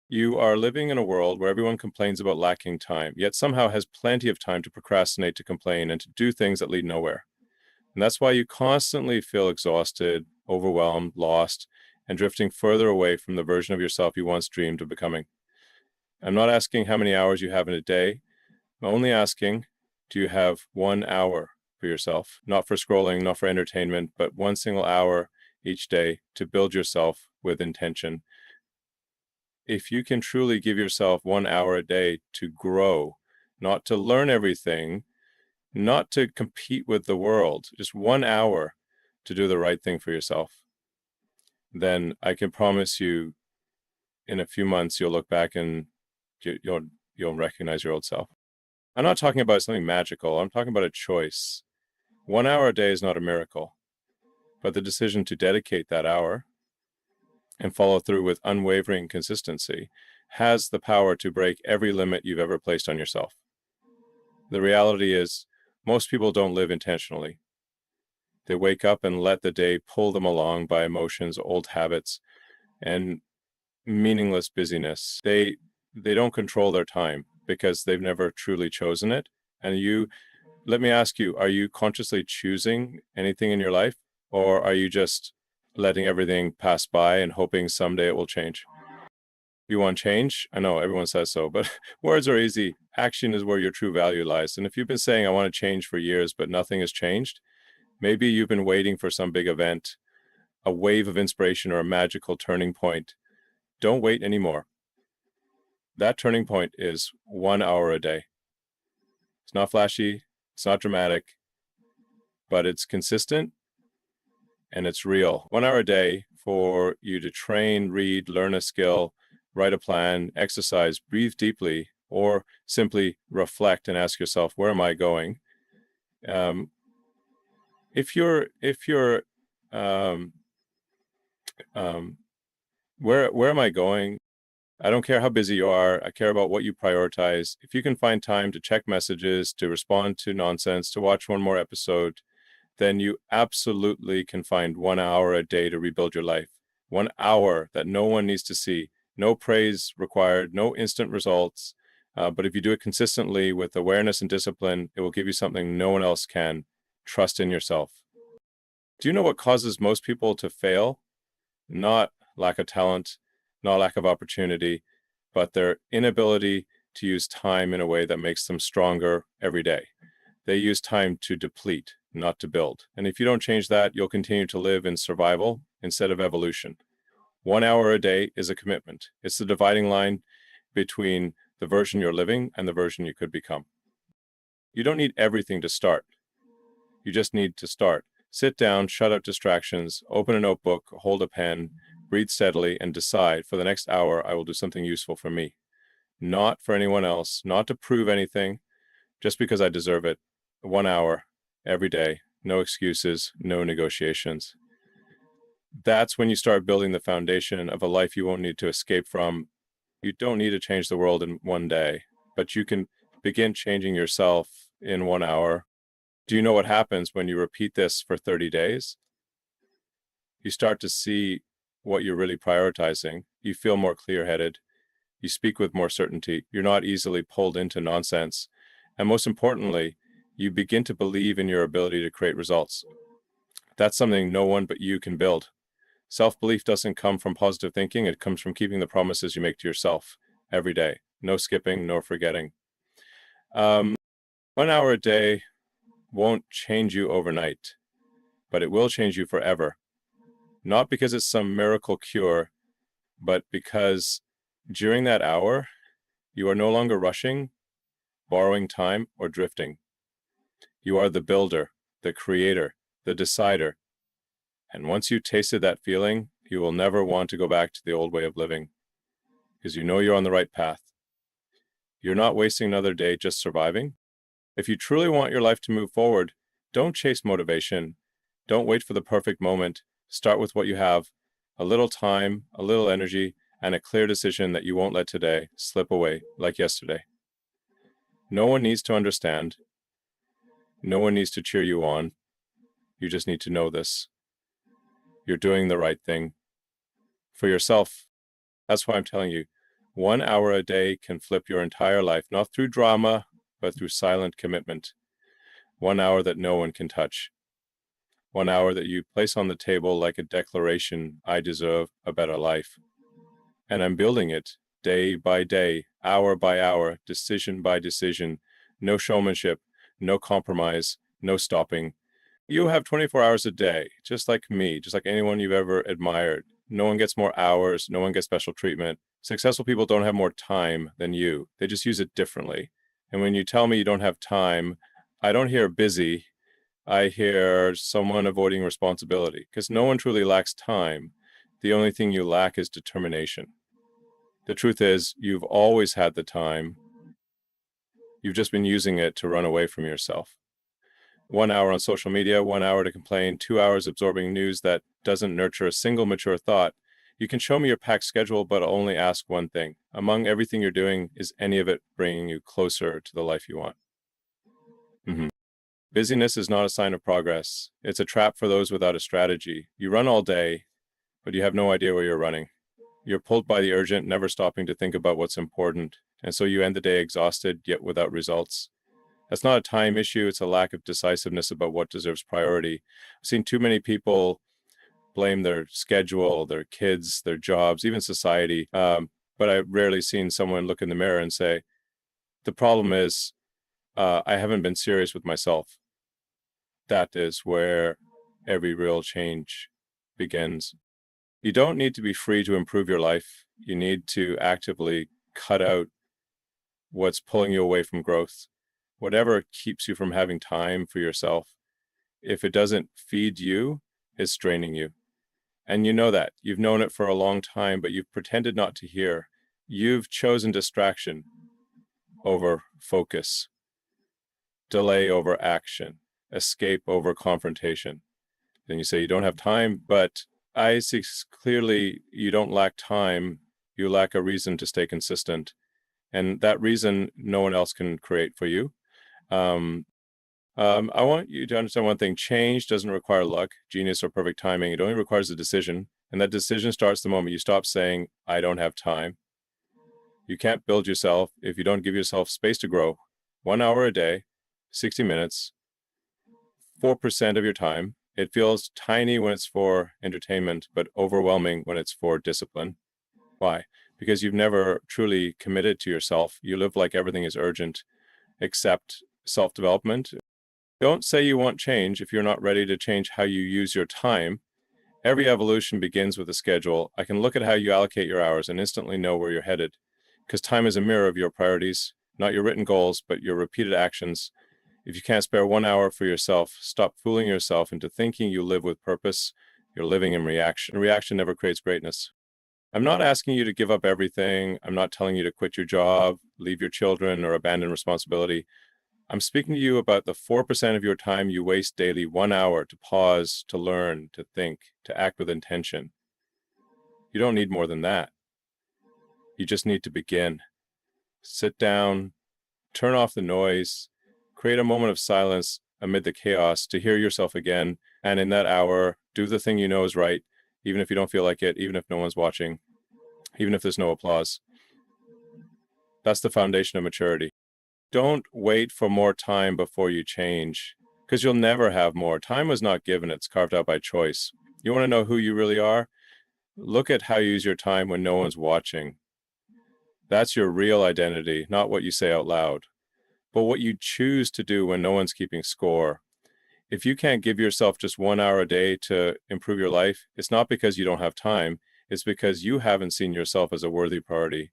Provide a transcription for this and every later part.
You are living in a world where everyone complains about lacking time, yet somehow has plenty of time to procrastinate, to complain, and to do things that lead nowhere. And that's why you constantly feel exhausted, overwhelmed, lost, and drifting further away from the version of yourself you once dreamed of becoming. I'm not asking how many hours you have in a day. I'm only asking, do you have 1 hour for yourself? Not for scrolling, not for entertainment, but one single hour each day to build yourself with intention. If you can truly give yourself 1 hour a day to grow, not to learn everything, not to compete with the world, just 1 hour to do the right thing for yourself, then I can promise you in a few months, you'll look back and you'll recognize your old self. I'm not talking about something magical. I'm talking about a choice. 1 hour a day is not a miracle, but the decision to dedicate that hour and follow through with unwavering consistency has the power to break every limit you've ever placed on yourself. The reality is, most people don't live intentionally. They wake up and let the day pull them along by emotions, old habits, and meaningless busyness. They don't control their time because they've never truly chosen it. And let me ask you, are you consciously choosing anything in your life, or are you just letting everything pass by and hoping someday it will change? You want change? I know everyone says so, but words are easy. Action is where your true value lies. And if you've been saying, I want to change for years, but nothing has changed, maybe you've been waiting for some big event, a wave of inspiration, or a magical turning point. Don't wait anymore. That turning point is 1 hour a day. It's not flashy, it's not dramatic, but it's consistent and it's real. 1 hour a day for you to train, read, learn a skill, write a plan, exercise, breathe deeply, or simply reflect and ask yourself, where am I going? If you're where am I going? I don't care how busy you are. I care about what you prioritize. If you can find time to check messages, to respond to nonsense, to watch one more episode, then you absolutely can find 1 hour a day to rebuild your life. 1 hour that no one needs to see. No praise required, no instant results. But if you do it consistently with awareness and discipline, it will give you something no one else can. Trust in yourself. Do you know what causes most people to fail? Not lack of talent, not lack of opportunity, but their inability to use time in a way that makes them stronger every day. They use time to deplete, not to build. And if you don't change that, you'll continue to live in survival instead of evolution. 1 hour a day is a commitment. It's the dividing line between the version you're living and the version you could become. You don't need everything to start. You just need to start. Sit down, shut out distractions, open a notebook, hold a pen, breathe steadily, and decide for the next hour I will do something useful for me. Not for anyone else, not to prove anything, just because I deserve it. 1 hour every day, no excuses, no negotiations. That's when you start building the foundation of a life you won't need to escape from. You don't need to change the world in one day, but you can begin changing yourself in 1 hour. Do you know what happens when you repeat this for 30 days? You start to see what you're really prioritizing. You feel more clear-headed. You speak with more certainty. You're not easily pulled into nonsense. And most importantly, you begin to believe in your ability to create results. That's something no one but you can build. Self-belief doesn't come from positive thinking. It comes from keeping the promises you make to yourself every day. No skipping, no forgetting. 1 hour a day won't change you overnight, but it will change you forever. Not because it's some miracle cure, but because during that hour, you are no longer rushing, borrowing time, or drifting. You are the builder, the creator, the decider. And once you tasted that feeling, you will never want to go back to the old way of living, because you know you're on the right path. You're not wasting another day just surviving. If you truly want your life to move forward, don't chase motivation. Don't wait for the perfect moment. Start with what you have, a little time, a little energy, and a clear decision that you won't let today slip away like yesterday. No one needs to understand. No one needs to cheer you on. You just need to know this. You're doing the right thing for yourself. That's why I'm telling you, 1 hour a day can flip your entire life, not through drama, but through silent commitment. 1 hour that no one can touch. 1 hour that you place on the table like a declaration, I deserve a better life. And I'm building it day by day, hour by hour, decision by decision. No showmanship, no compromise, no stopping. You have 24 hours a day, just like me, just like anyone you've ever admired. No one gets more hours, no one gets special treatment. Successful people don't have more time than you. They just use it differently. And when you tell me you don't have time, I don't hear busy. I hear someone avoiding responsibility, because no one truly lacks time. The only thing you lack is determination. The truth is, you've always had the time. You've just been using it to run away from yourself. 1 hour on social media, 1 hour to complain, 2 hours absorbing news that doesn't nurture a single mature thought. You can show me your packed schedule, but I'll only ask one thing. Among everything you're doing, is any of it bringing you closer to the life you want? Busyness is not a sign of progress. It's a trap for those without a strategy. You run all day, but you have no idea where you're running. You're pulled by the urgent, never stopping to think about what's important. And so you end the day exhausted, yet without results. That's not a time issue. It's a lack of decisiveness about what deserves priority. I've seen too many people blame their schedule, their kids, their jobs, even society. But I've rarely seen someone look in the mirror and say, the problem is I haven't been serious with myself. That is where every real change begins. You don't need to be free to improve your life. You need to actively cut out what's pulling you away from growth. Whatever keeps you from having time for yourself, if it doesn't feed you, it's draining you. And you know that. You've known it for a long time, but you've pretended not to hear. You've chosen distraction over focus, delay over action, escape over confrontation. Then you say you don't have time, but I see clearly you don't lack time. You lack a reason to stay consistent. And that reason no one else can create for you. I want you to understand one thing. Change doesn't require luck, genius, or perfect timing. It only requires a decision. And that decision starts the moment you stop saying, I don't have time. You can't build yourself if you don't give yourself space to grow. 1 hour a day, 60 minutes, 4% of your time. It feels tiny when it's for entertainment, but overwhelming when it's for discipline. Why? Because you've never truly committed to yourself. You live like everything is urgent, except self-development. Don't say you want change if you're not ready to change how you use your time. Every evolution begins with a schedule. I can look at how you allocate your hours and instantly know where you're headed, because time is a mirror of your priorities, not your written goals, but your repeated actions. If you can't spare 1 hour for yourself, stop fooling yourself into thinking you live with purpose. You're living in reaction. Reaction never creates greatness. I'm not asking you to give up everything. I'm not telling you to quit your job, leave your children, or abandon responsibility. I'm speaking to you about the 4% of your time you waste daily, 1 hour to pause, to learn, to think, to act with intention. You don't need more than that. You just need to begin. Sit down, turn off the noise, create a moment of silence amid the chaos to hear yourself again. And in that hour, do the thing you know is right, even if you don't feel like it, even if no one's watching, even if there's no applause. That's the foundation of maturity. Don't wait for more time before you change, because you'll never have more. Time was not given, it's carved out by choice. You want to know who you really are? Look at how you use your time when no one's watching. That's your real identity, not what you say out loud, but what you choose to do when no one's keeping score. If you can't give yourself just 1 hour a day to improve your life, it's not because you don't have time, it's because you haven't seen yourself as a worthy priority.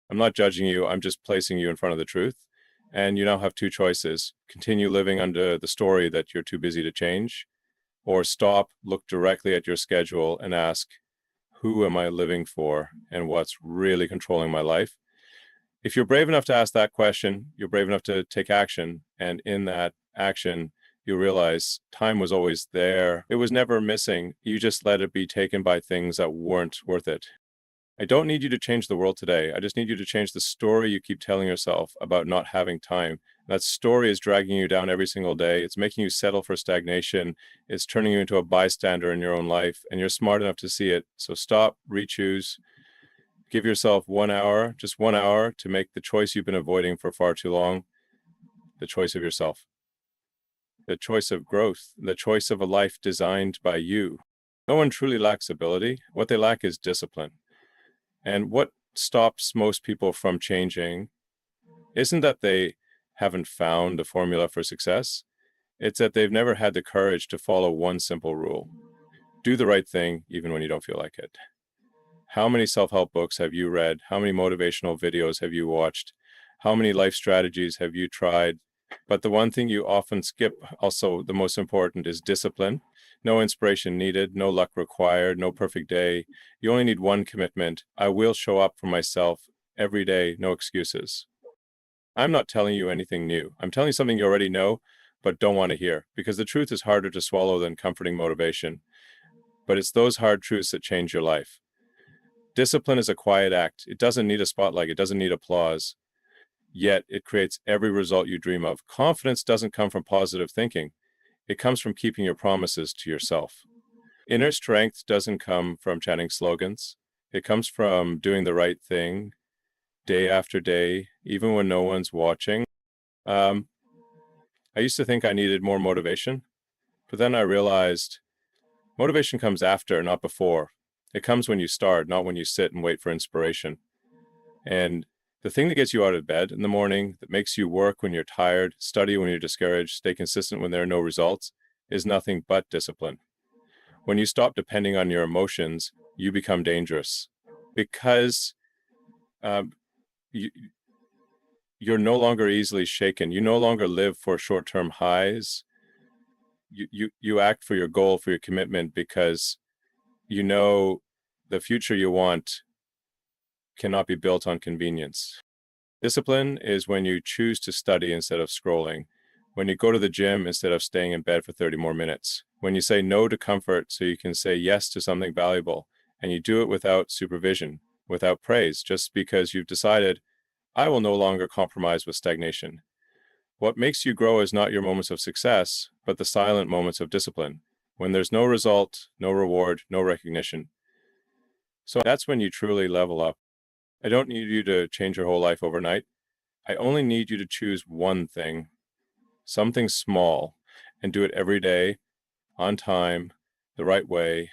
I'm not judging you, I'm just placing you in front of the truth. And you now have two choices. Continue living under the story that you're too busy to change, or stop, look directly at your schedule and ask, who am I living for and what's really controlling my life? If you're brave enough to ask that question, you're brave enough to take action. And in that action, you realize time was always there. It was never missing. You just let it be taken by things that weren't worth it. I don't need you to change the world today. I just need you to change the story you keep telling yourself about not having time. That story is dragging you down every single day. It's making you settle for stagnation. It's turning you into a bystander in your own life, and you're smart enough to see it. So stop, re-choose, Give yourself 1 hour, just 1 hour, to make the choice you've been avoiding for far too long, the choice of yourself, the choice of growth, the choice of a life designed by you. No one truly lacks ability. What they lack is discipline. And what stops most people from changing isn't that they haven't found the formula for success. It's that they've never had the courage to follow one simple rule. Do the right thing even when you don't feel like it. How many self-help books have you read? How many motivational videos have you watched? How many life strategies have you tried? But the one thing you often skip, also the most important, is discipline. No inspiration needed, no luck required, no perfect day. You only need one commitment. I will show up for myself every day, no excuses. I'm not telling you anything new. I'm telling you something you already know, but don't want to hear, because the truth is harder to swallow than comforting motivation. But it's those hard truths that change your life. Discipline is a quiet act. It doesn't need a spotlight. It doesn't need applause. Yet it creates every result you dream of. Confidence doesn't come from positive thinking. It comes from keeping your promises to yourself. Inner strength doesn't come from chanting slogans. It comes from doing the right thing day after day, even when no one's watching. I used to think I needed more motivation, but then I realized motivation comes after, not before. It comes when you start, not when you sit and wait for inspiration. And the thing that gets you out of bed in the morning, that makes you work when you're tired, study when you're discouraged, stay consistent when there are no results, is nothing but discipline. When you stop depending on your emotions, you become dangerous, because you're no longer easily shaken. You no longer live for short-term highs. You act for your goal, for your commitment, because you know the future you want cannot be built on convenience. Discipline is when you choose to study instead of scrolling, when you go to the gym instead of staying in bed for 30 more minutes, when you say no to comfort so you can say yes to something valuable, and you do it without supervision, without praise, just because you've decided, I will no longer compromise with stagnation. What makes you grow is not your moments of success, but the silent moments of discipline, when there's no result, no reward, no recognition. So that's when you truly level up. I don't need you to change your whole life overnight. I only need you to choose one thing, something small, and do it every day, on time, the right way,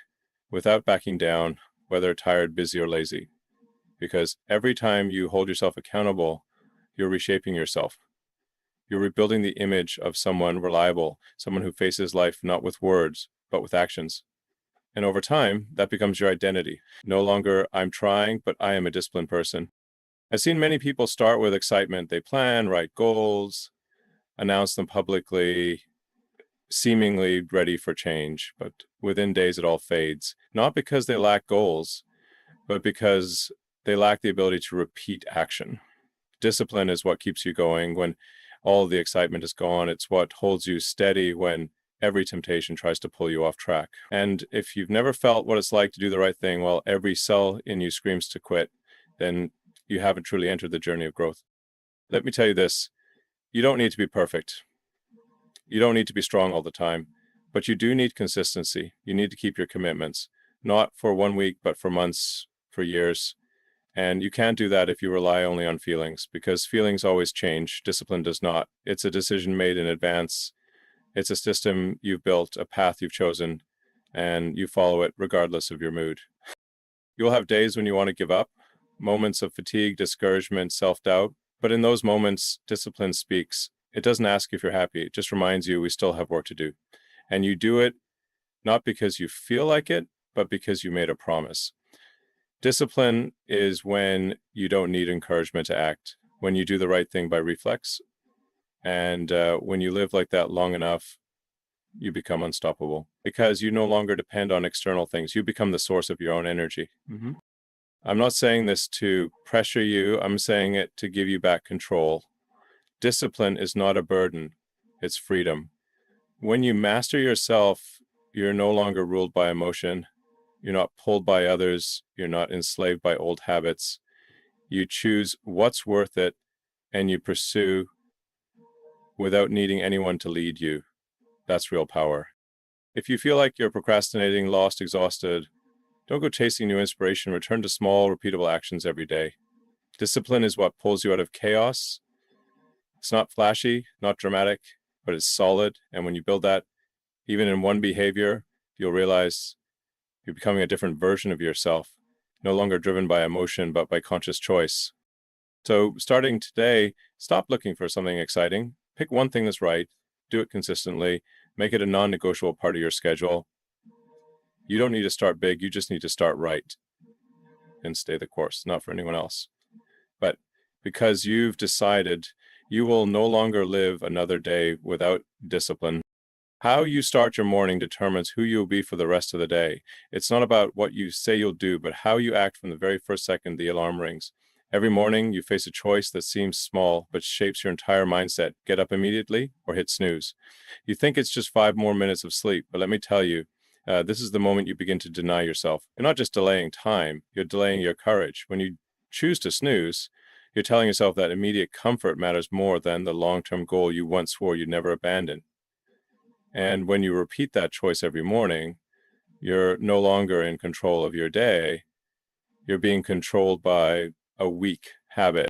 without backing down, whether tired, busy, or lazy. Because every time you hold yourself accountable, you're reshaping yourself. You're rebuilding the image of someone reliable, someone who faces life not with words, but with actions. And over time, that becomes your identity. No longer, I'm trying, but I am a disciplined person. I've seen many people start with excitement. They plan, write goals, announce them publicly, seemingly ready for change. But within days, it all fades. Not because they lack goals, but because they lack the ability to repeat action. Discipline is what keeps you going when all the excitement is gone. It's what holds you steady when every temptation tries to pull you off track. And if you've never felt what it's like to do the right thing while every cell in you screams to quit, then you haven't truly entered the journey of growth. Let me tell you this, you don't need to be perfect. You don't need to be strong all the time, but you do need consistency. You need to keep your commitments, not for 1 week, but for months, for years. And you can't do that if you rely only on feelings, because feelings always change. Discipline does not. It's a decision made in advance. It's a system you've built, a path you've chosen, and you follow it regardless of your mood. You'll have days when you want to give up, moments of fatigue, discouragement, self-doubt. But in those moments, discipline speaks. It doesn't ask if you're happy. It just reminds you we still have work to do. And you do it not because you feel like it, but because you made a promise. Discipline is when you don't need encouragement to act, when you do the right thing by reflex. And when you live like that long enough, you become unstoppable because you no longer depend on external things. You become the source of your own energy. I'm not saying this to pressure you. I'm saying it to give you back control. Discipline is not a burden. It's freedom. When you master yourself, you're no longer ruled by emotion. You're not pulled by others. You're not enslaved by old habits. You choose what's worth it, and you pursue without needing anyone to lead you. That's real power. If you feel like you're procrastinating, lost, exhausted, Don't go chasing new inspiration. Return to small, repeatable actions every day. Discipline is what pulls you out of chaos. It's not flashy, not dramatic, but it's solid. And when you build that, even in one behavior, you'll realize you're becoming a different version of yourself, no longer driven by emotion, but by conscious choice. So starting today, stop looking for something exciting. Pick one thing that's right, do it consistently, make it a non-negotiable part of your schedule. You don't need to start big, you just need to start right and stay the course, not for anyone else. But because you've decided you will no longer live another day without discipline. How you start your morning determines who you'll be for the rest of the day. It's not about what you say you'll do, but how you act from the very first second the alarm rings. Every morning, you face a choice that seems small, but shapes your entire mindset. Get up immediately or hit snooze. You think it's just 5 more minutes of sleep, but let me tell you, this is the moment you begin to deny yourself. You're not just delaying time, you're delaying your courage. When you choose to snooze, you're telling yourself that immediate comfort matters more than the long-term goal you once swore you'd never abandon. And when you repeat that choice every morning, you're no longer in control of your day. You're being controlled by a weak habit.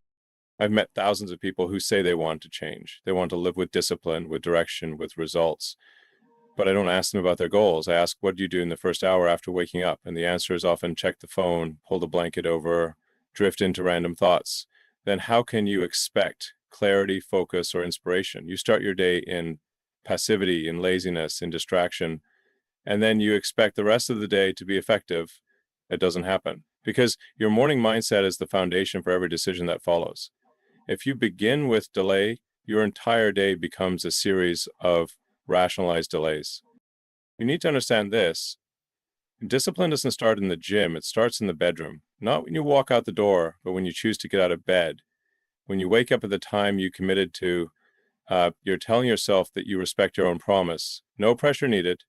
I've met thousands of people who say they want to change. They want to live with discipline, with direction, with results. But I don't ask them about their goals. I ask, what do you do in the first hour after waking up? And the answer is often check the phone, pull the blanket over, drift into random thoughts. Then how can you expect clarity, focus, or inspiration? You start your day in passivity, in laziness, in distraction, and then you expect the rest of the day to be effective. It doesn't happen because your morning mindset is the foundation for every decision that follows. If you begin with delay, your entire day becomes a series of rationalized delays. You need to understand this. Discipline doesn't start in the gym, it starts in the bedroom. Not when you walk out the door, but when you choose to get out of bed. When you wake up at the time you committed to, you're telling yourself that you respect your own promise. No pressure needed,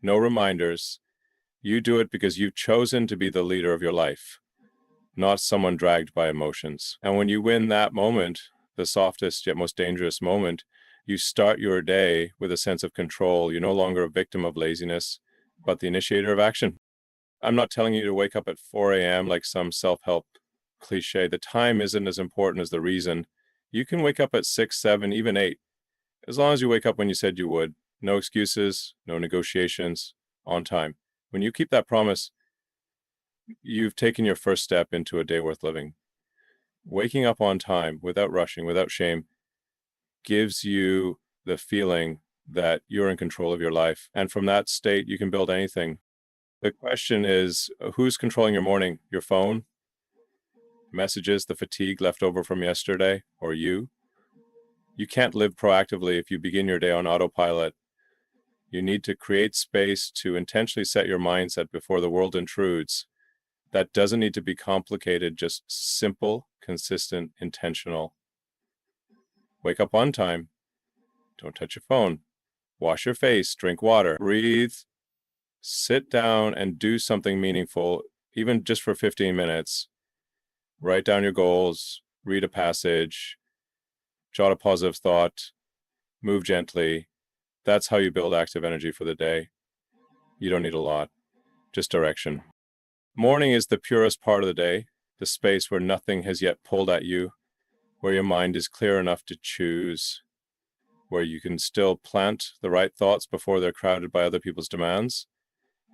no reminders. You do it because you've chosen to be the leader of your life, not someone dragged by emotions. And when you win that moment, the softest yet most dangerous moment, you start your day with a sense of control. You're no longer a victim of laziness, but the initiator of action. I'm not telling you to wake up at 4 a.m. like some self-help cliche. The time isn't as important as the reason. You can wake up at 6, 7, even 8, as long as you wake up when you said you would. No excuses, no negotiations, on time. When you keep that promise, you've taken your first step into a day worth living. Waking up on time, without rushing, without shame, gives you the feeling that you're in control of your life. And from that state, you can build anything. The question is, who's controlling your morning? Your phone? Messages, the fatigue left over from yesterday, or you? You can't live proactively if you begin your day on autopilot. You need to create space to intentionally set your mindset before the world intrudes. That doesn't need to be complicated, just simple, consistent, intentional. Wake up on time. Don't touch your phone. Wash your face, drink water, breathe, sit down and do something meaningful, even just for 15 minutes. Write down your goals, read a passage, jot a positive thought, move gently. That's how you build active energy for the day. You don't need a lot, just direction. Morning is the purest part of the day, the space where nothing has yet pulled at you, where your mind is clear enough to choose, where you can still plant the right thoughts before they're crowded by other people's demands.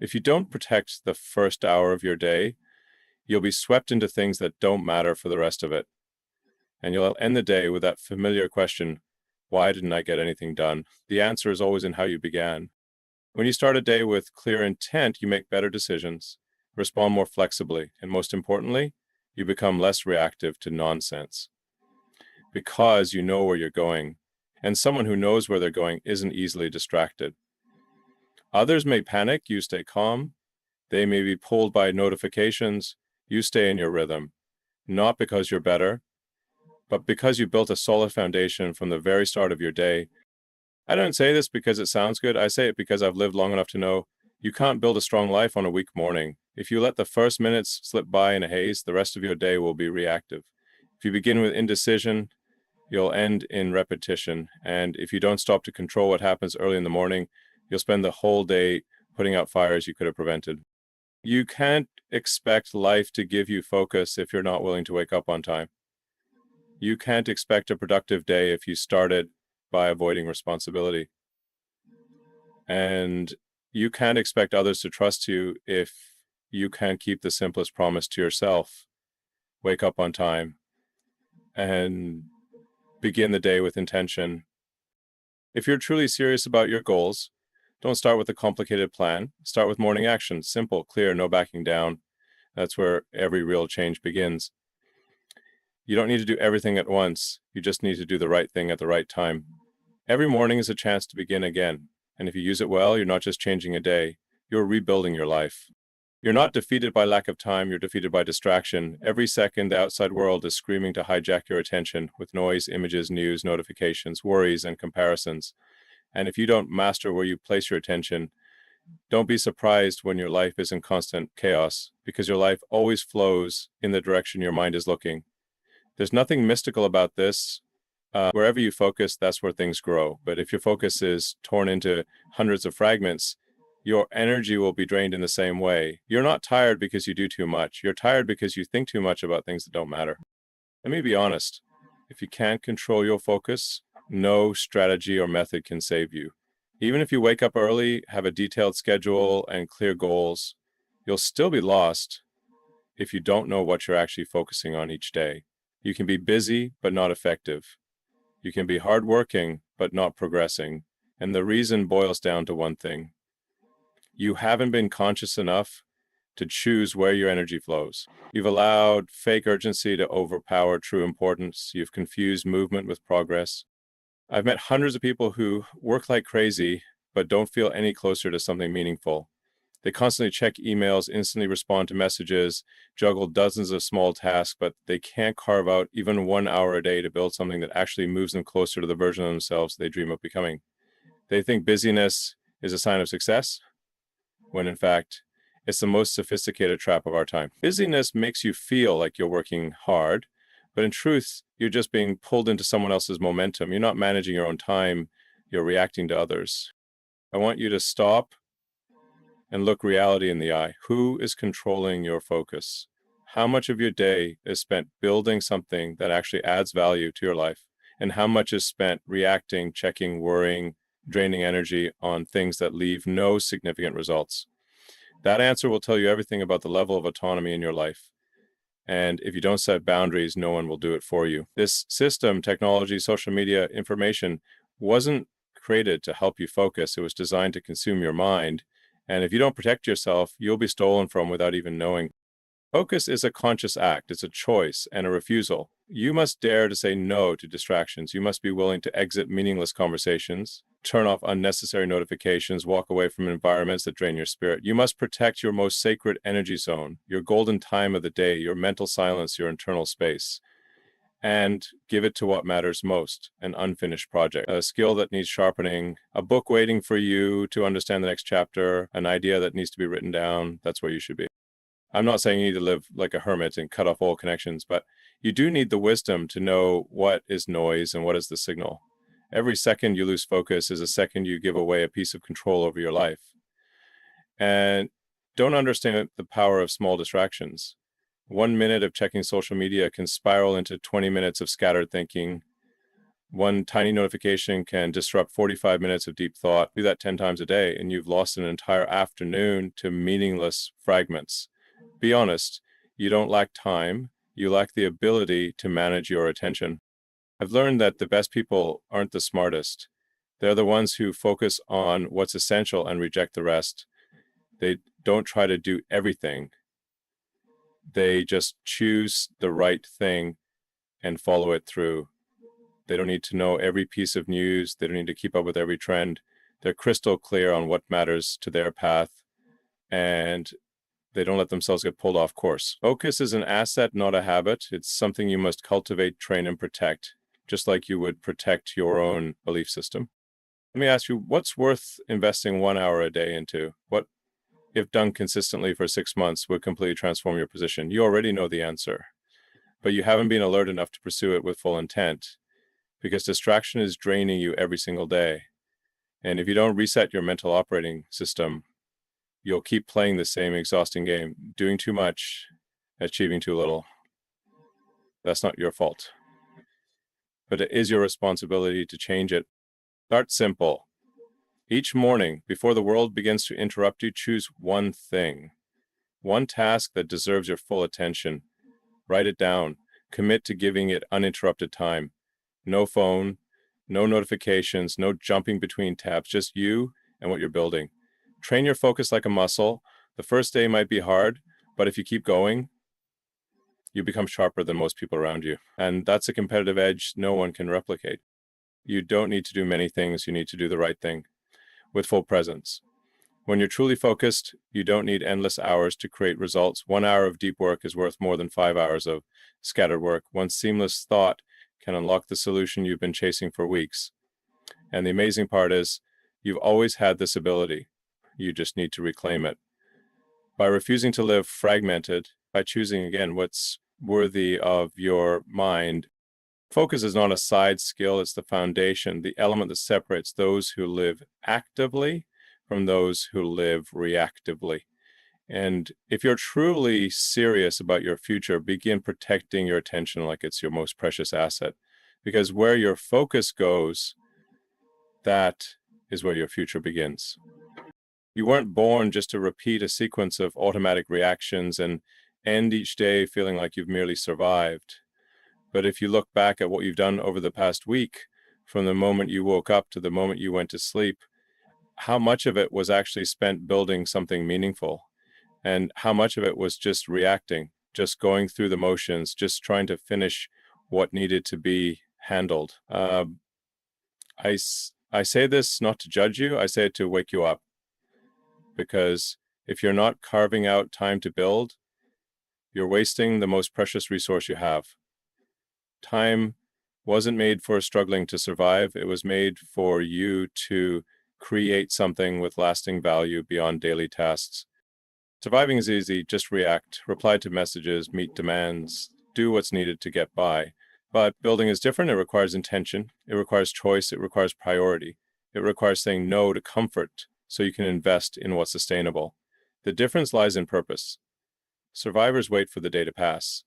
If you don't protect the first hour of your day, you'll be swept into things that don't matter for the rest of it. And you'll end the day with that familiar question, why didn't I get anything done? The answer is always in how you began. When you start a day with clear intent, you make better decisions, respond more flexibly, and most importantly, you become less reactive to nonsense. Because you know where you're going, and someone who knows where they're going isn't easily distracted. Others may panic, you stay calm. They may be pulled by notifications, you stay in your rhythm. Not because you're better, but because you built a solid foundation from the very start of your day. I don't say this because it sounds good. I say it because I've lived long enough to know you can't build a strong life on a weak morning. If you let the first minutes slip by in a haze, the rest of your day will be reactive. If you begin with indecision, you'll end in repetition. And if you don't stop to control what happens early in the morning, you'll spend the whole day putting out fires you could have prevented. You can't expect life to give you focus if you're not willing to wake up on time. You can't expect a productive day if you started by avoiding responsibility. And you can't expect others to trust you if you can't keep the simplest promise to yourself. Wake up on time and begin the day with intention. If you're truly serious about your goals, don't start with a complicated plan. Start with morning action. Simple, clear, no backing down. That's where every real change begins. You don't need to do everything at once. You just need to do the right thing at the right time. Every morning is a chance to begin again. And if you use it well, you're not just changing a day, you're rebuilding your life. You're not defeated by lack of time, you're defeated by distraction. Every second, the outside world is screaming to hijack your attention with noise, images, news, notifications, worries, and comparisons. And if you don't master where you place your attention, don't be surprised when your life is in constant chaos, because your life always flows in the direction your mind is looking. There's nothing mystical about this. Wherever you focus, that's where things grow. But if your focus is torn into hundreds of fragments, your energy will be drained in the same way. You're not tired because you do too much. You're tired because you think too much about things that don't matter. Let me be honest. If you can't control your focus, no strategy or method can save you. Even if you wake up early, have a detailed schedule, and clear goals, you'll still be lost if you don't know what you're actually focusing on each day. You can be busy, but not effective. You can be hardworking, but not progressing. And the reason boils down to one thing. You haven't been conscious enough to choose where your energy flows. You've allowed fake urgency to overpower true importance. You've confused movement with progress. I've met hundreds of people who work like crazy, but don't feel any closer to something meaningful. They constantly check emails, instantly respond to messages, juggle dozens of small tasks, but they can't carve out even 1 hour a day to build something that actually moves them closer to the version of themselves they dream of becoming. They think busyness is a sign of success, when in fact, it's the most sophisticated trap of our time. Busyness makes you feel like you're working hard, but in truth, you're just being pulled into someone else's momentum. You're not managing your own time, you're reacting to others. I want you to stop and look reality in the eye. Who is controlling your focus? How much of your day is spent building something that actually adds value to your life? And how much is spent reacting, checking, worrying, draining energy on things that leave no significant results? That answer will tell you everything about the level of autonomy in your life. And if you don't set boundaries, no one will do it for you. This system, technology, social media, information wasn't created to help you focus. It was designed to consume your mind. And if you don't protect yourself, you'll be stolen from without even knowing. Focus is a conscious act. It's a choice and a refusal. You must dare to say no to distractions. You must be willing to exit meaningless conversations, turn off unnecessary notifications, walk away from environments that drain your spirit. You must protect your most sacred energy zone, your golden time of the day, your mental silence, your internal space, and give it to what matters most, an unfinished project, a skill that needs sharpening, a book waiting for you to understand the next chapter, an idea that needs to be written down. That's where you should be. I'm not saying you need to live like a hermit and cut off all connections, but you do need the wisdom to know what is noise and what is the signal. Every second you lose focus is a second you give away a piece of control over your life. And don't understand the power of small distractions. 1 minute of checking social media can spiral into 20 minutes of scattered thinking. One tiny notification can disrupt 45 minutes of deep thought. Do that 10 times a day, and you've lost an entire afternoon to meaningless fragments. Be honest, you don't lack time, you lack the ability to manage your attention. I've learned that the best people aren't the smartest. They're the ones who focus on what's essential and reject the rest. They don't try to do everything. They just choose the right thing and follow it through. They don't need to know every piece of news. They don't need to keep up with every trend. They're crystal clear on what matters to their path, and they don't let themselves get pulled off course. Focus is an asset, not a habit. It's something you must cultivate, train, and protect, just like you would protect your own belief system. Let me ask you, what's worth investing 1 hour a day into? What, if done consistently for 6 months, would completely transform your position? You already know the answer, but you haven't been alert enough to pursue it with full intent, because distraction is draining you every single day. And if you don't reset your mental operating system, you'll keep playing the same exhausting game, doing too much, achieving too little. That's not your fault, but it is your responsibility to change it. Start simple. Each morning, before the world begins to interrupt you, choose one thing, one task that deserves your full attention. Write it down. Commit to giving it uninterrupted time. No phone, no notifications, no jumping between tabs, just you and what you're building. Train your focus like a muscle. The first day might be hard, but if you keep going, you become sharper than most people around you. And that's a competitive edge no one can replicate. You don't need to do many things. You need to do the right thing with full presence. When you're truly focused, you don't need endless hours to create results. 1 hour of deep work is worth more than 5 hours of scattered work. One seamless thought can unlock the solution you've been chasing for weeks. And the amazing part is, you've always had this ability. You just need to reclaim it. By refusing to live fragmented, by choosing again what's worthy of your mind. Focus is not a side skill, it's the foundation, the element that separates those who live actively from those who live reactively. And if you're truly serious about your future, begin protecting your attention like it's your most precious asset. Because where your focus goes, that is where your future begins. You weren't born just to repeat a sequence of automatic reactions and end each day feeling like you've merely survived. But if you look back at what you've done over the past week, from the moment you woke up to the moment you went to sleep, how much of it was actually spent building something meaningful? And how much of it was just reacting, just going through the motions, just trying to finish what needed to be handled? I say this not to judge you, I say it to wake you up. Because if you're not carving out time to build, you're wasting the most precious resource you have. Time wasn't made for struggling to survive. It was made for you to create something with lasting value beyond daily tasks. Surviving is easy. Just react, reply to messages, meet demands, do what's needed to get by. But building is different. It requires intention. It requires choice. It requires priority. It requires saying no to comfort so you can invest in what's sustainable. The difference lies in purpose. Survivors wait for the day to pass.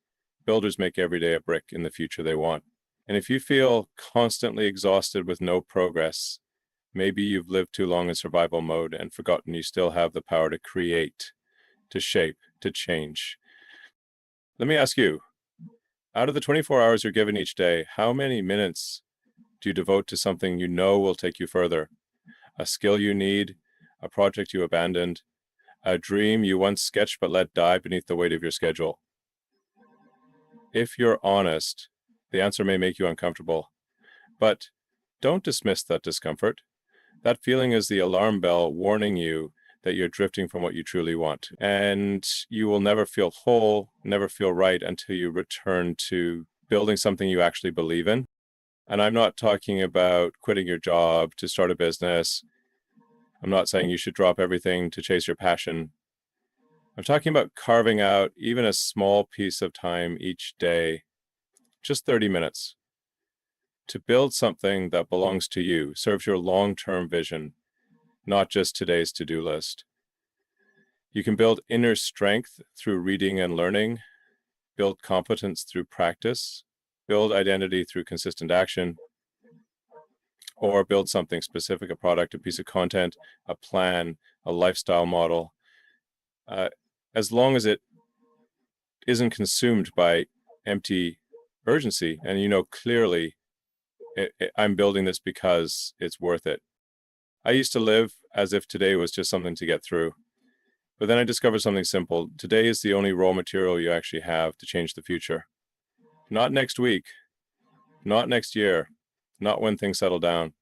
Builders make every day a brick in the future they want. And if you feel constantly exhausted with no progress, maybe you've lived too long in survival mode and forgotten you still have the power to create, to shape, to change. Let me ask you, out of the 24 hours you're given each day, how many minutes do you devote to something you know will take you further? A skill you need, a project you abandoned, a dream you once sketched but let die beneath the weight of your schedule? If you're honest, the answer may make you uncomfortable, but don't dismiss that discomfort. That feeling is the alarm bell warning you that you're drifting from what you truly want. And you will never feel whole, never feel right until you return to building something you actually believe in. And I'm not talking about quitting your job to start a business. I'm not saying you should drop everything to chase your passion. I'm talking about carving out even a small piece of time each day, just 30 minutes, to build something that belongs to you, serves your long-term vision, not just today's to-do list. You can build inner strength through reading and learning, build competence through practice, build identity through consistent action, or build something specific, a product, a piece of content, a plan, a lifestyle model. As long as it isn't consumed by empty urgency, and you know clearly I'm building this because it's worth it. I used to live as if today was just something to get through. But then I discovered something simple. Today is the only raw material you actually have to change the future. Not next week, not next year, not when things settle down.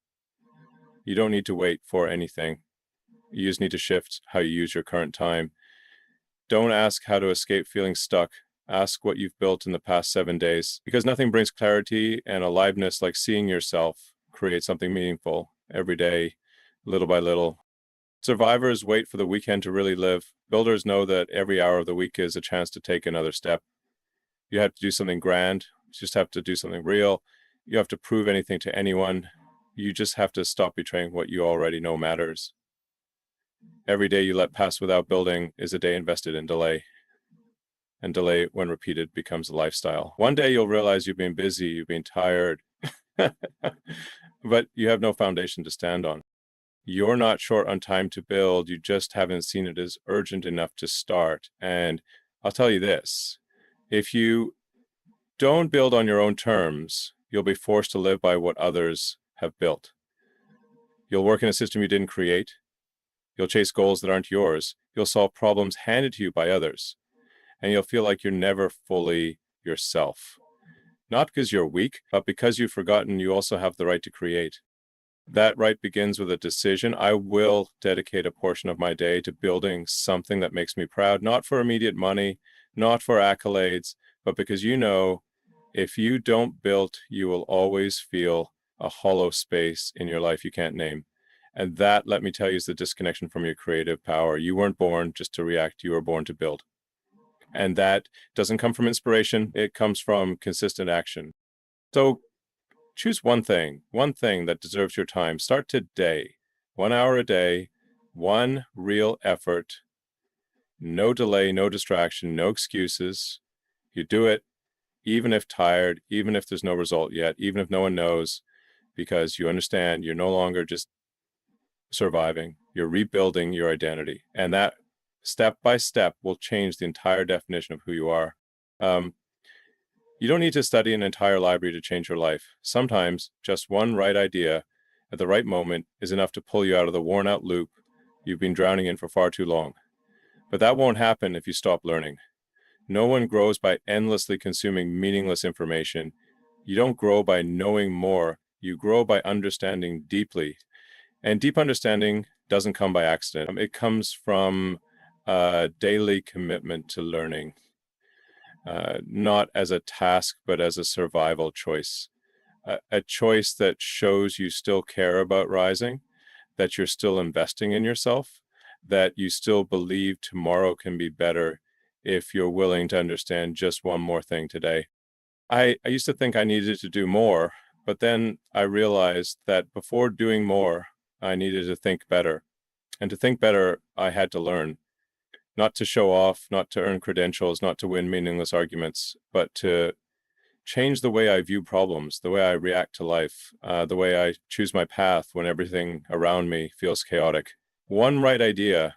You don't need to wait for anything. You just need to shift how you use your current time. Don't ask how to escape feeling stuck. Ask what you've built in the past 7 days, because nothing brings clarity and aliveness like seeing yourself create something meaningful every day, little by little. Survivors wait for the weekend to really live. Builders know that every hour of the week is a chance to take another step. You have to do something grand. You just have to do something real. You have to prove anything to anyone. You just have to stop betraying what you already know matters. Every day you let pass without building is a day invested in delay. And delay, when repeated, becomes a lifestyle. One day you'll realize you've been busy, you've been tired, but you have no foundation to stand on. You're not short on time to build, you just haven't seen it as urgent enough to start. And I'll tell you this, if you don't build on your own terms, you'll be forced to live by what others have built. You'll work in a system you didn't create. You'll chase goals that aren't yours. You'll solve problems handed to you by others. And you'll feel like you're never fully yourself. Not because you're weak, but because you've forgotten you also have the right to create. That right begins with a decision. I will dedicate a portion of my day to building something that makes me proud, not for immediate money, not for accolades, but because you know, if you don't build, you will always feel a hollow space in your life you can't name. And that, let me tell you, is the disconnection from your creative power. You weren't born just to react, you were born to build. And that doesn't come from inspiration, it comes from consistent action. So choose one thing that deserves your time. Start today, 1 hour a day, one real effort, no delay, no distraction, no excuses. You do it even if tired, even if there's no result yet, even if no one knows, because you understand you're no longer just surviving, you're rebuilding your identity. And that step by step will change the entire definition of who you are. You don't need to study an entire library to change your life. Sometimes just one right idea at the right moment is enough to pull you out of the worn out loop you've been drowning in for far too long. But that won't happen if you stop learning. No one grows by endlessly consuming meaningless information. You don't grow by knowing more. You grow by understanding deeply. And deep understanding doesn't come by accident. It comes from a daily commitment to learning, not as a task, but as a survival choice. A choice that shows you still care about rising, that you're still investing in yourself, that you still believe tomorrow can be better if you're willing to understand just one more thing today. I used to think I needed to do more, but then I realized that before doing more, I needed to think better. And to think better, I had to learn. Not to show off, not to earn credentials, not to win meaningless arguments, but to change the way I view problems, the way I react to life, the way I choose my path when everything around me feels chaotic. One right idea,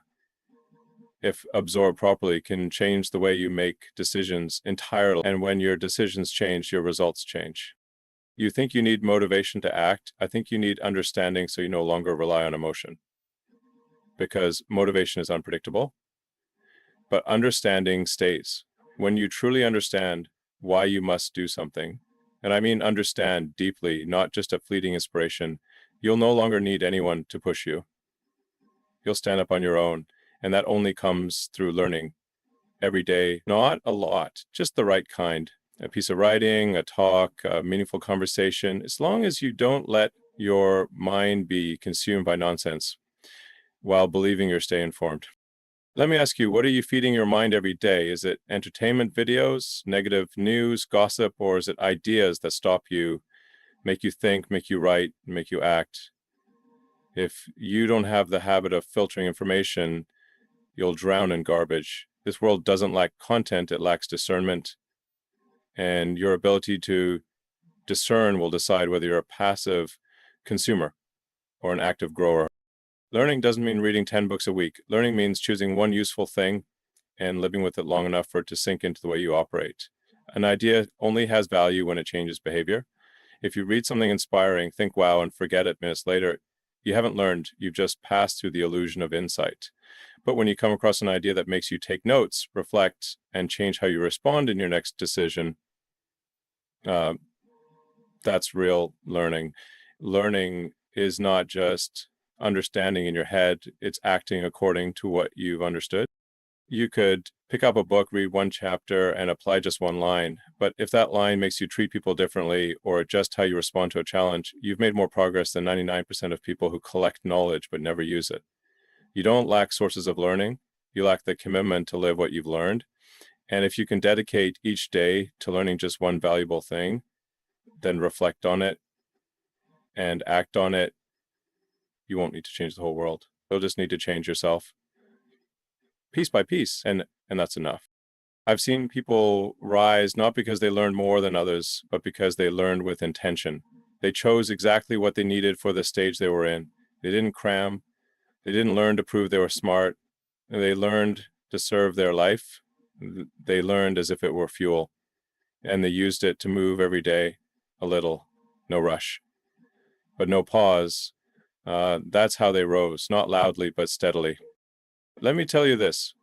if absorbed properly, can change the way you make decisions entirely. And when your decisions change, your results change. You think you need motivation to act. I think you need understanding so you no longer rely on emotion. Because motivation is unpredictable, but understanding stays. When you truly understand why you must do something, and I mean understand deeply, not just a fleeting inspiration, you'll no longer need anyone to push you. You'll stand up on your own, and that only comes through learning every day. Not a lot, just the right kind. A piece of writing, a talk, a meaningful conversation, as long as you don't let your mind be consumed by nonsense while believing you're staying informed. Let me ask you, what are you feeding your mind every day? Is it entertainment videos, negative news, gossip, or is it ideas that stop you, make you think, make you write, make you act? If you don't have the habit of filtering information, you'll drown in garbage. This world doesn't lack content, it lacks discernment. And your ability to discern will decide whether you're a passive consumer or an active grower. Learning doesn't mean reading 10 books a week. Learning means choosing one useful thing and living with it long enough for it to sink into the way you operate. An idea only has value when it changes behavior. If you read something inspiring, think wow, and forget it minutes later, you haven't learned, you've just passed through the illusion of insight. But when you come across an idea that makes you take notes, reflect, and change how you respond in your next decision, that's real learning. Learning is not just understanding in your head, it's acting according to what you've understood. You could pick up a book, read one chapter, and apply just one line. But if that line makes you treat people differently or adjust how you respond to a challenge, you've made more progress than 99% of people who collect knowledge but never use it. You don't lack sources of learning. You lack the commitment to live what you've learned. And if you can dedicate each day to learning just one valuable thing, then reflect on it and act on it, you won't need to change the whole world. You'll just need to change yourself. piece by piece, and that's enough. I've seen people rise not because they learned more than others, but because they learned with intention. They chose exactly what they needed for the stage they were in. They didn't cram. They didn't learn to prove they were smart. They learned to serve their life. They learned as if it were fuel, and they used it to move every day a little. No rush, but no pause. That's how they rose, not loudly, but steadily. Let me tell you this.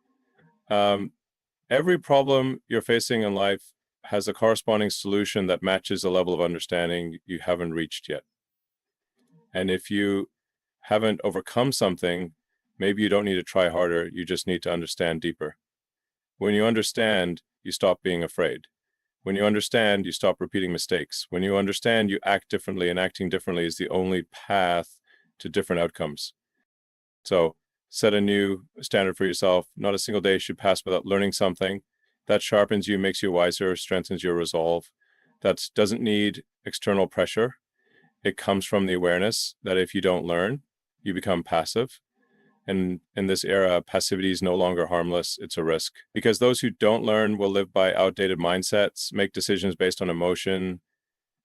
Every problem you're facing in life has a corresponding solution that matches a level of understanding you haven't reached yet. And if you haven't overcome something, maybe you don't need to try harder, you just need to understand deeper. When you understand, you stop being afraid. When you understand, you stop repeating mistakes. When you understand, you act differently, and acting differently is the only path to different outcomes. So set a new standard for yourself. Not a single day should pass without learning something. That sharpens you, makes you wiser, strengthens your resolve. That doesn't need external pressure. It comes from the awareness that if you don't learn, you become passive. And in this era, passivity is no longer harmless, it's a risk. Because those who don't learn will live by outdated mindsets, make decisions based on emotion,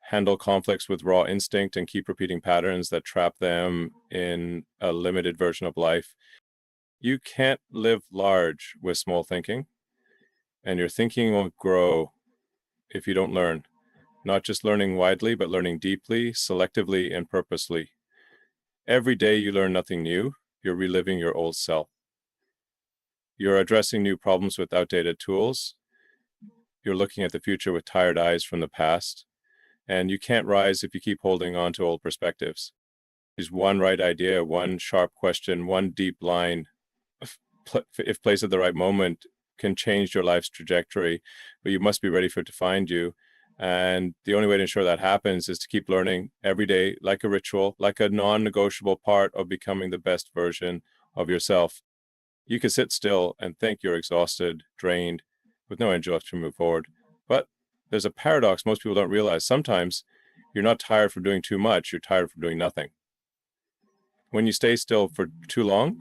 handle conflicts with raw instinct, and keep repeating patterns that trap them in a limited version of life. You can't live large with small thinking, and your thinking won't grow if you don't learn. Not just learning widely, but learning deeply, selectively, and purposely. Every day you learn nothing new, you're reliving your old self. You're addressing new problems with outdated tools. You're looking at the future with tired eyes from the past. And you can't rise if you keep holding on to old perspectives. There's one right idea, one sharp question, one deep line, if placed at the right moment, can change your life's trajectory, but you must be ready for it to find you. And the only way to ensure that happens is to keep learning every day, like a ritual, like a non-negotiable part of becoming the best version of yourself. You can sit still and think you're exhausted, drained, with no energy left to move forward. But there's a paradox most people don't realize. Sometimes you're not tired from doing too much, you're tired from doing nothing. When you stay still for too long,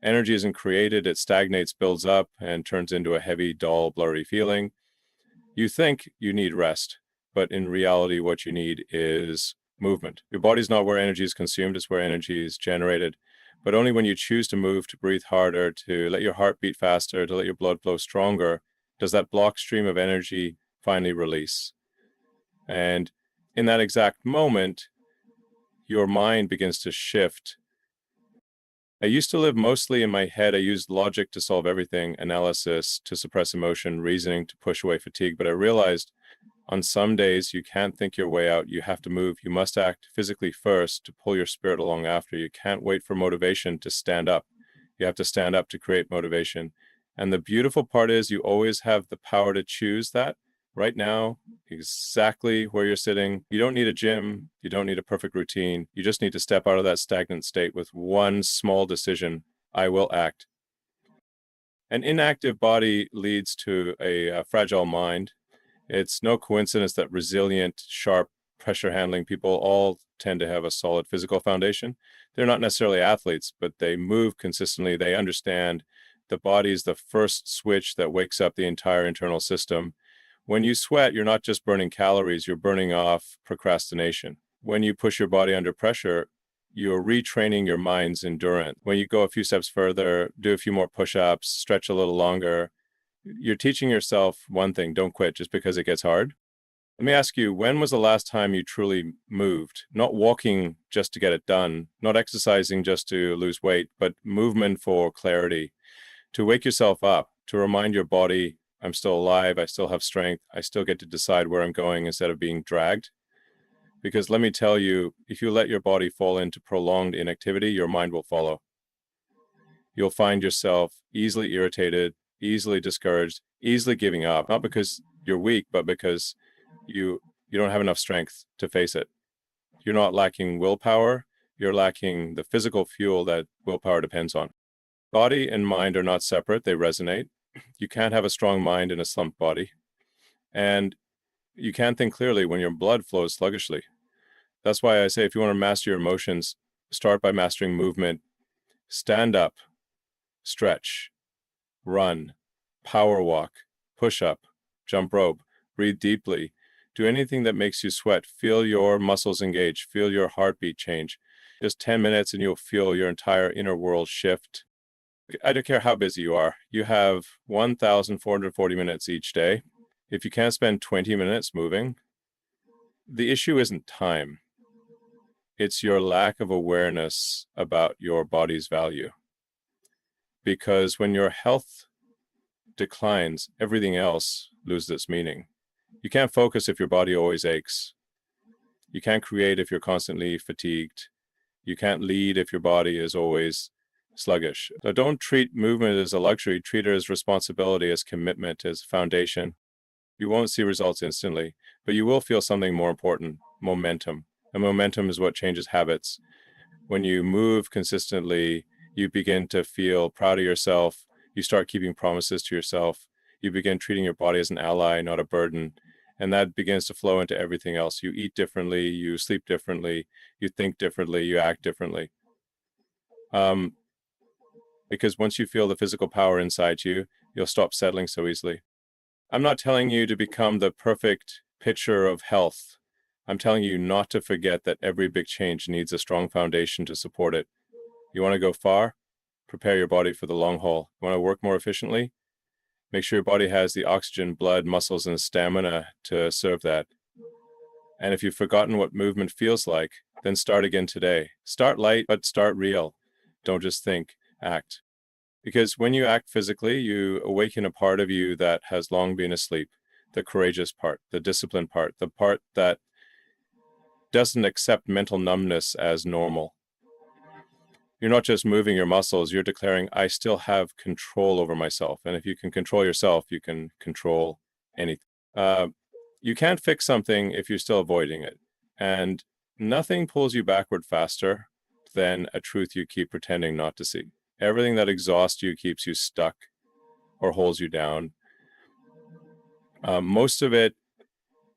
energy isn't created, it stagnates, builds up, and turns into a heavy, dull, blurry feeling. You think you need rest, but in reality, what you need is movement. Your body's not where energy is consumed, it's where energy is generated. But only when you choose to move, to breathe harder, to let your heart beat faster, to let your blood flow stronger, does that blocked stream of energy finally release. And in that exact moment, your mind begins to shift. I used to live mostly in my head. I used logic to solve everything, analysis to suppress emotion, reasoning to push away fatigue. But I realized on some days you can't think your way out. You have to move. You must act physically first to pull your spirit along after. You can't wait for motivation to stand up. You have to stand up to create motivation. And the beautiful part is you always have the power to choose that. Right now, exactly where you're sitting. You don't need a gym. You don't need a perfect routine. You just need to step out of that stagnant state with one small decision. I will act. An inactive body leads to a fragile mind. It's no coincidence that resilient, sharp, pressure handling people all tend to have a solid physical foundation. They're not necessarily athletes, but they move consistently. They understand the body is the first switch that wakes up the entire internal system. When you sweat, you're not just burning calories, you're burning off procrastination. When you push your body under pressure, you're retraining your mind's endurance. When you go a few steps further, do a few more push-ups, stretch a little longer, you're teaching yourself one thing: don't quit just because it gets hard. Let me ask you, when was the last time you truly moved? Not walking just to get it done, not exercising just to lose weight, but movement for clarity, to wake yourself up, to remind your body, I'm still alive, I still have strength, I still get to decide where I'm going instead of being dragged. Because let me tell you, if you let your body fall into prolonged inactivity, your mind will follow. You'll find yourself easily irritated, easily discouraged, easily giving up, not because you're weak, but because you don't have enough strength to face it. You're not lacking willpower, you're lacking the physical fuel that willpower depends on. Body and mind are not separate, they resonate. You can't have a strong mind in a slumped body. And you can't think clearly when your blood flows sluggishly. That's why I say if you want to master your emotions, start by mastering movement. Stand up, stretch, run, power walk, push up, jump rope, breathe deeply. Do anything that makes you sweat. Feel your muscles engage. Feel your heartbeat change. Just 10 minutes and you'll feel your entire inner world shift. I don't care how busy you are. You have 1,440 minutes each day. If you can't spend 20 minutes moving, the issue isn't time. It's your lack of awareness about your body's value. Because when your health declines, everything else loses its meaning. You can't focus if your body always aches. You can't create if you're constantly fatigued. You can't lead if your body is always sluggish. So don't treat movement as a luxury. Treat it as responsibility, as commitment, as foundation. You won't see results instantly, but you will feel something more important, momentum. And momentum is what changes habits. When you move consistently, you begin to feel proud of yourself. You start keeping promises to yourself. You begin treating your body as an ally, not a burden. And that begins to flow into everything else. You eat differently, you sleep differently, you think differently, you act differently. Because once you feel the physical power inside you, you'll stop settling so easily. I'm not telling you to become the perfect picture of health. I'm telling you not to forget that every big change needs a strong foundation to support it. You want to go far? Prepare your body for the long haul. You want to work more efficiently? Make sure your body has the oxygen, blood, muscles, and stamina to serve that. And if you've forgotten what movement feels like, then start again today. Start light, but start real. Don't just think, act. Because when you act physically, you awaken a part of you that has long been asleep. The courageous part, the disciplined part, the part that doesn't accept mental numbness as normal. You're not just moving your muscles, you're declaring, I still have control over myself. And if you can control yourself, you can control anything. You can't fix something if you're still avoiding it. And nothing pulls you backward faster than a truth you keep pretending not to see. Everything that exhausts you keeps you stuck or holds you down. Most of it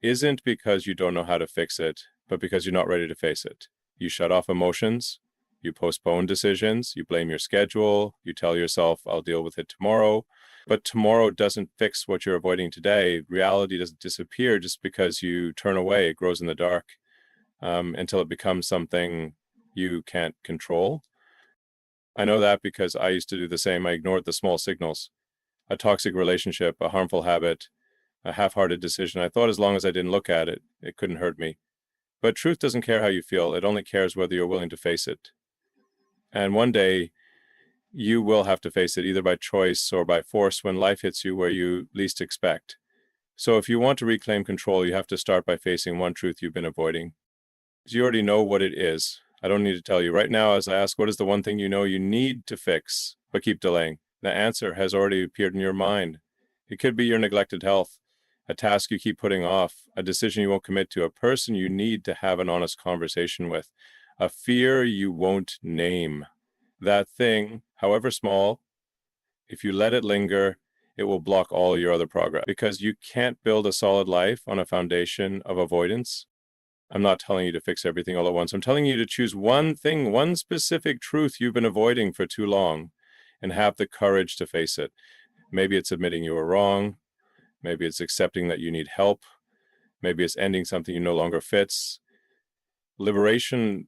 isn't because you don't know how to fix it, but because you're not ready to face it. You shut off emotions. You postpone decisions, you blame your schedule, you tell yourself, I'll deal with it tomorrow. But tomorrow doesn't fix what you're avoiding today. Reality doesn't disappear just because you turn away. It grows in the dark until it becomes something you can't control. I know that because I used to do the same. I ignored the small signals. A toxic relationship, a harmful habit, a half-hearted decision. I thought as long as I didn't look at it, it couldn't hurt me. But truth doesn't care how you feel. It only cares whether you're willing to face it. And one day, you will have to face it either by choice or by force when life hits you where you least expect. So if you want to reclaim control, you have to start by facing one truth you've been avoiding. You already know what it is. I don't need to tell you. Right now, as I ask, what is the one thing you know you need to fix, but keep delaying? The answer has already appeared in your mind. It could be your neglected health, a task you keep putting off, a decision you won't commit to, a person you need to have an honest conversation with, a fear you won't name. That thing, however small, if you let it linger, it will block all your other progress because you can't build a solid life on a foundation of avoidance. I'm not telling you to fix everything all at once. I'm telling you to choose one thing, one specific truth you've been avoiding for too long and have the courage to face it. Maybe it's admitting you were wrong. Maybe it's accepting that you need help. Maybe it's ending something you no longer fits. Liberation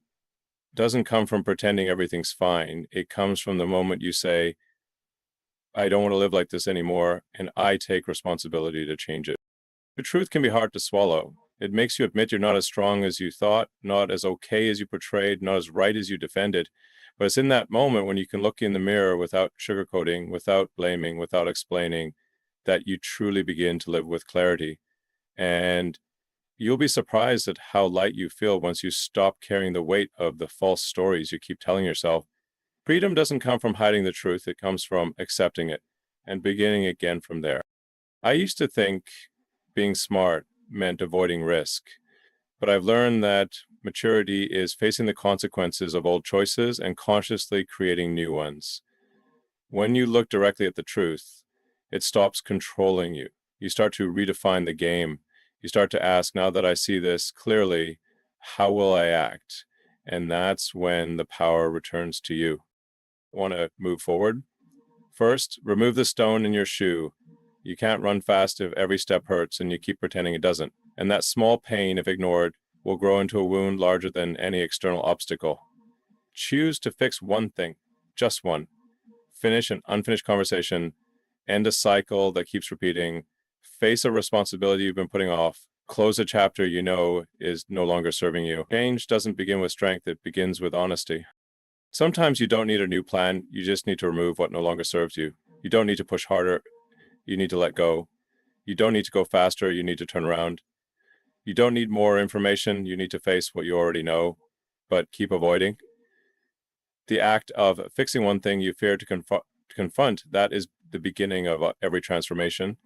doesn't come from pretending everything's fine. It comes from the moment you say, I don't want to live like this anymore, and I take responsibility to change it. The truth can be hard to swallow. It makes you admit you're not as strong as you thought, not as okay as you portrayed, not as right as you defended. But it's in that moment when you can look in the mirror without sugarcoating, without blaming, without explaining, that you truly begin to live with clarity. And you'll be surprised at how light you feel once you stop carrying the weight of the false stories you keep telling yourself. Freedom doesn't come from hiding the truth. It comes from accepting it and beginning again from there. I used to think being smart meant avoiding risk, but I've learned that maturity is facing the consequences of old choices and consciously creating new ones. When you look directly at the truth, it stops controlling you. You start to redefine the game. You start to ask, now that I see this clearly, how will I act? And that's when the power returns to you. Want to move forward? First, remove the stone in your shoe. You can't run fast if every step hurts and you keep pretending it doesn't. And that small pain, if ignored, will grow into a wound larger than any external obstacle. Choose to fix one thing, just one. Finish an unfinished conversation, end a cycle that keeps repeating, face a responsibility you've been putting off, close a chapter you know is no longer serving you. Change doesn't begin with strength, it begins with honesty. Sometimes you don't need a new plan, you just need to remove what no longer serves you. You don't need to push harder, you need to let go. You don't need to go faster, you need to turn around. You don't need more information, you need to face what you already know, but keep avoiding. The act of fixing one thing you fear to confront, that is the beginning of every transformation.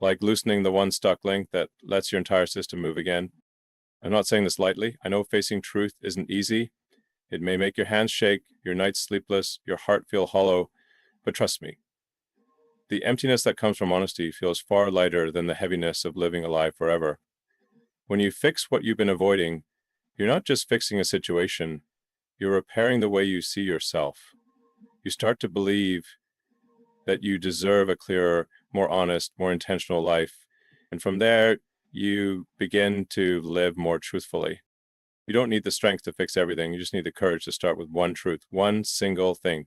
Like loosening the one stuck link that lets your entire system move again. I'm not saying this lightly. I know facing truth isn't easy. It may make your hands shake, your nights sleepless, your heart feel hollow, but trust me, the emptiness that comes from honesty feels far lighter than the heaviness of living a lie forever. When you fix what you've been avoiding, you're not just fixing a situation, you're repairing the way you see yourself. You start to believe that you deserve a clearer, more honest, more intentional life. And from there, you begin to live more truthfully. You don't need the strength to fix everything. You just need the courage to start with one truth, one single thing.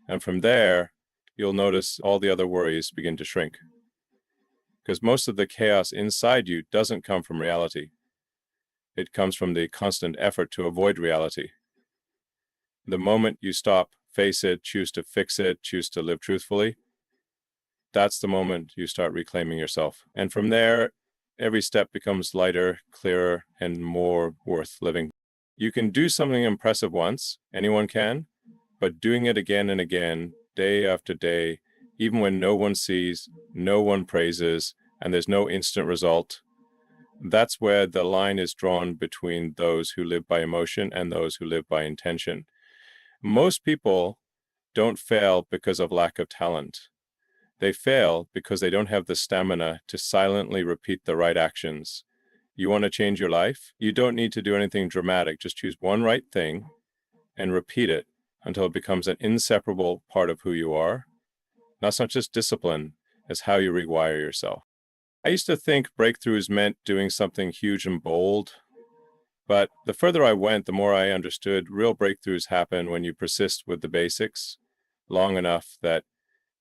And from there, you'll notice all the other worries begin to shrink. Because most of the chaos inside you doesn't come from reality. It comes from the constant effort to avoid reality. The moment you stop, face it, choose to fix it, choose to live truthfully, that's the moment you start reclaiming yourself. And from there, every step becomes lighter, clearer, and more worth living. You can do something impressive once, anyone can, but doing it again and again, day after day, even when no one sees, no one praises, and there's no instant result, that's where the line is drawn between those who live by emotion and those who live by intention. Most people don't fail because of lack of talent. They fail because they don't have the stamina to silently repeat the right actions. You want to change your life? You don't need to do anything dramatic. Just choose one right thing and repeat it until it becomes an inseparable part of who you are. That's not just discipline, it's how you rewire yourself. I used to think breakthroughs meant doing something huge and bold, but the further I went, the more I understood real breakthroughs happen when you persist with the basics long enough that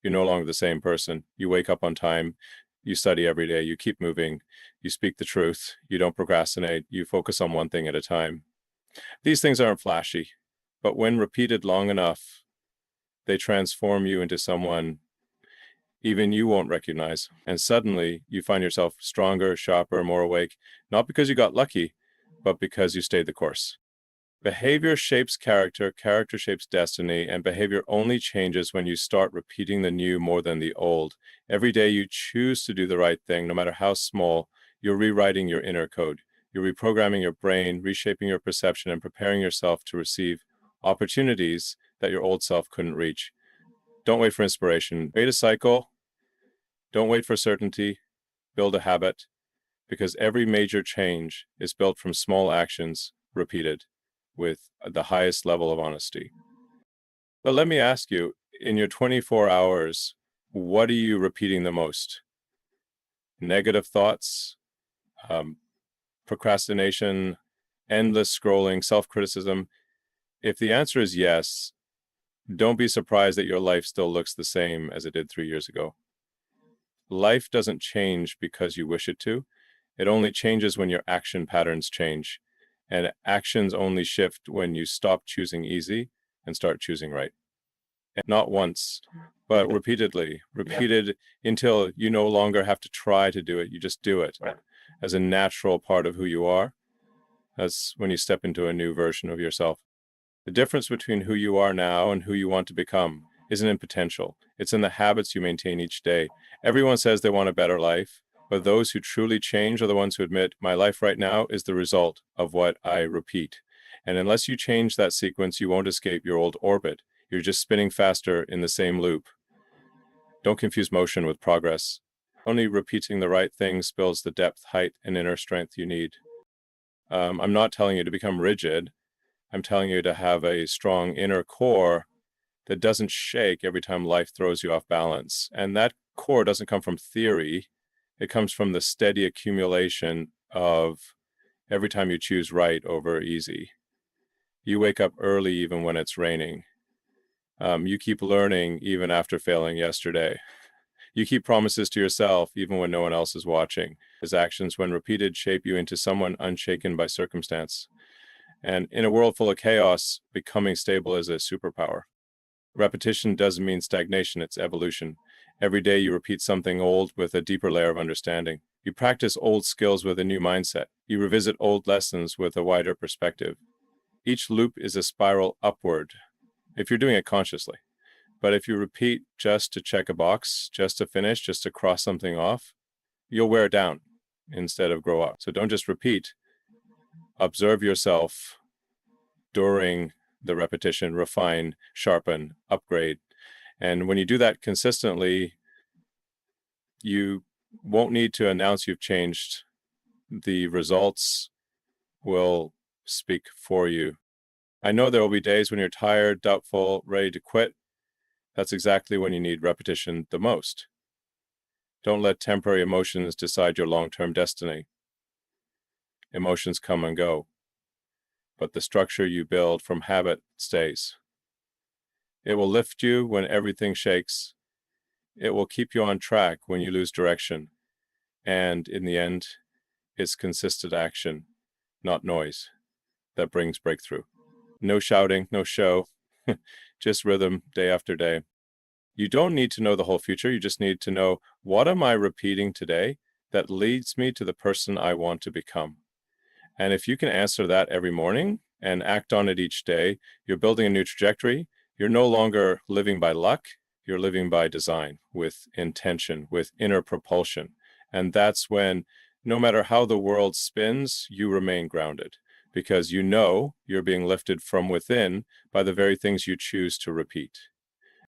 you're no longer the same person. You wake up on time, you study every day, you keep moving, you speak the truth, you don't procrastinate, you focus on one thing at a time. These things aren't flashy, but when repeated long enough, they transform you into someone even you won't recognize. And suddenly you find yourself stronger, sharper, more awake, not because you got lucky, but because you stayed the course. Behavior shapes character, character shapes destiny, and behavior only changes when you start repeating the new more than the old. Every day you choose to do the right thing, no matter how small, you're rewriting your inner code. You're reprogramming your brain, reshaping your perception, and preparing yourself to receive opportunities that your old self couldn't reach. Don't wait for inspiration. Wait a cycle. Don't wait for certainty. Build a habit, because every major change is built from small actions repeated with the highest level of honesty. But let me ask you, in your 24 hours, what are you repeating the most? Negative thoughts, procrastination, endless scrolling, self-criticism? If the answer is yes, don't be surprised that your life still looks the same as it did 3 years ago. Life doesn't change because you wish it to. It only changes when your action patterns change. And actions only shift when you stop choosing easy and start choosing right. And not once, but repeatedly, repeated until you no longer have to try to do it. You just do it as a natural part of who you are. That's when you step into a new version of yourself. The difference between who you are now and who you want to become isn't in potential. It's in the habits you maintain each day. Everyone says they want a better life, but those who truly change are the ones who admit, my life right now is the result of what I repeat. And unless you change that sequence, you won't escape your old orbit. You're just spinning faster in the same loop. Don't confuse motion with progress. Only repeating the right things builds the depth, height, and inner strength you need. I'm not telling you to become rigid. I'm telling you to have a strong inner core that doesn't shake every time life throws you off balance. And that core doesn't come from theory. It comes from the steady accumulation of every time you choose right over easy. You wake up early even when it's raining. You keep learning even after failing yesterday. You keep promises to yourself even when no one else is watching. His actions, when repeated, shape you into someone unshaken by circumstance. And in a world full of chaos, becoming stable is a superpower. Repetition doesn't mean stagnation, it's evolution. Every day you repeat something old with a deeper layer of understanding. You practice old skills with a new mindset. You revisit old lessons with a wider perspective. Each loop is a spiral upward, if you're doing it consciously. But if you repeat just to check a box, just to finish, just to cross something off, you'll wear down instead of grow up. So don't just repeat. Observe yourself during the repetition, refine, sharpen, upgrade. And when you do that consistently, you won't need to announce you've changed. The results will speak for you. I know there will be days when you're tired, doubtful, ready to quit. That's exactly when you need repetition the most. Don't let temporary emotions decide your long-term destiny. Emotions come and go, but the structure you build from habit stays. It will lift you when everything shakes. It will keep you on track when you lose direction. And in the end, it's consistent action, not noise, that brings breakthrough. No shouting, no show, just rhythm day after day. You don't need to know the whole future. You just need to know, what am I repeating today that leads me to the person I want to become? And if you can answer that every morning and act on it each day, you're building a new trajectory. You're no longer living by luck. You're living by design, with intention, with inner propulsion. And that's when, no matter how the world spins, you remain grounded, because you know you're being lifted from within by the very things you choose to repeat.